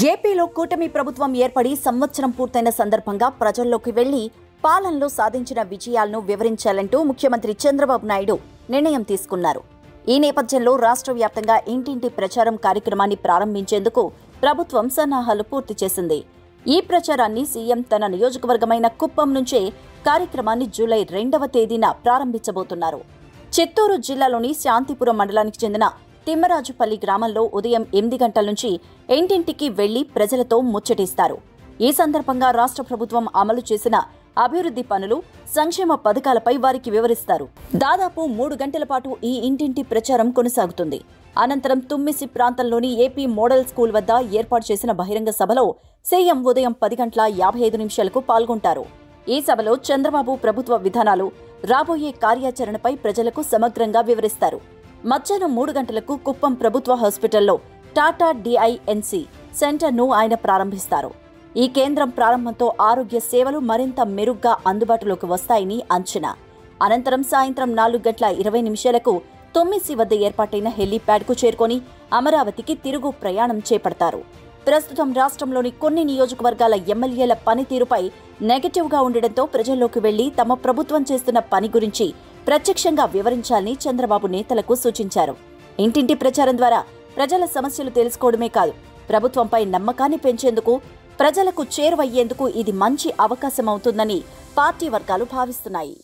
ఏపీలో కూటమి ప్రభుత్వం ఏర్పడి సంవత్సరం పూర్తయిన సందర్భంగా ప్రజల్లోకి వెళ్లి పాలనలో సాధించిన విజయాలను వివరించాలంటూ ముఖ్యమంత్రి చంద్రబాబు నాయుడు నిర్ణయం తీసుకున్నారు. ఈ నేపథ్యంలో రాష్ట్ర వ్యాప్తంగా ఇంటింటి ప్రచారం కార్యక్రమాన్ని ప్రారంభించేందుకు ప్రభుత్వం సన్నాహాలు పూర్తి చేసింది. ఈ ప్రచారాన్ని సీఎం తన నియోజకవర్గమైన కుప్పం నుంచే కార్యక్రమాన్ని జూలై 2వ తేదీన ప్రారంభించబోతున్నారు. చిత్తూరు జిల్లాలోని శాంతిపురం మండలానికి చెందిన తిమ్మరాజుపల్లి గ్రామంలో ఉదయం 8 గంటల నుంచి ఇంటింటికి వెళ్లి ప్రజలతో ముచ్చటిస్తారు. ఈ సందర్భంగా రాష్ట్ర ప్రభుత్వం అమలు చేసిన అభివృద్ధి పనులు, సంక్షేమ పథకాలపై వారికి వివరిస్తారు. దాదాపు 3 గంటల పాటు ఈ ఇంటింటి ప్రచారం కొనసాగుతుంది. అనంతరం తుమ్మిసి ప్రాంతంలోని ఏపీ మోడల్ స్కూల్ వద్ద ఏర్పాటు చేసిన బహిరంగ సభలో సీఎం ఉదయం 10:55 పాల్గొంటారు. ఈ సభలో చంద్రబాబు ప్రభుత్వ విధానాలు, రాబోయే కార్యాచరణపై ప్రజలకు సమగ్రంగా వివరిస్తారు. మధ్యాహ్నం 3 గంటలకు కుప్పం ప్రభుత్వ హాస్పిటల్లో టాటా డిఐఎన్సి సెంటర్ను ఆయన ప్రారంభిస్తారు. ఈ కేంద్రం ప్రారంభంతో ఆరోగ్య సేవలు మరింత మెరుగ్గా అందుబాటులోకి వస్తాయని అంచనా. అనంతరం సాయంత్రం 4:20 తొమ్మిసి వద్ద ఏర్పాటైన హెలీప్యాడ్కు చేరుకొని అమరావతికి తిరుగు ప్రయాణం చేపడతారు. ప్రస్తుతం రాష్ట్రంలోని కొన్ని నియోజకవర్గాల ఎమ్మెల్యేల పనితీరుపై నెగటివ్గా ఉండడంతో ప్రజల్లోకి వెళ్లి తమ ప్రభుత్వం చేస్తున్న పని గురించి ప్రత్యక్షంగా వివరించాలని చంద్రబాబు నేతలకు సూచించారు. ఇంటింటి ప్రచారం ద్వారా ప్రజల సమస్యలు తెలుసుకోవడమే కాదు, ప్రభుత్వంపై నమ్మకాన్ని పెంచేందుకు, ప్రజలకు చేరువయ్యేందుకు ఇది మంచి అవకాశమవుతుందని పార్టీ వర్గాలు భావిస్తున్నాయి.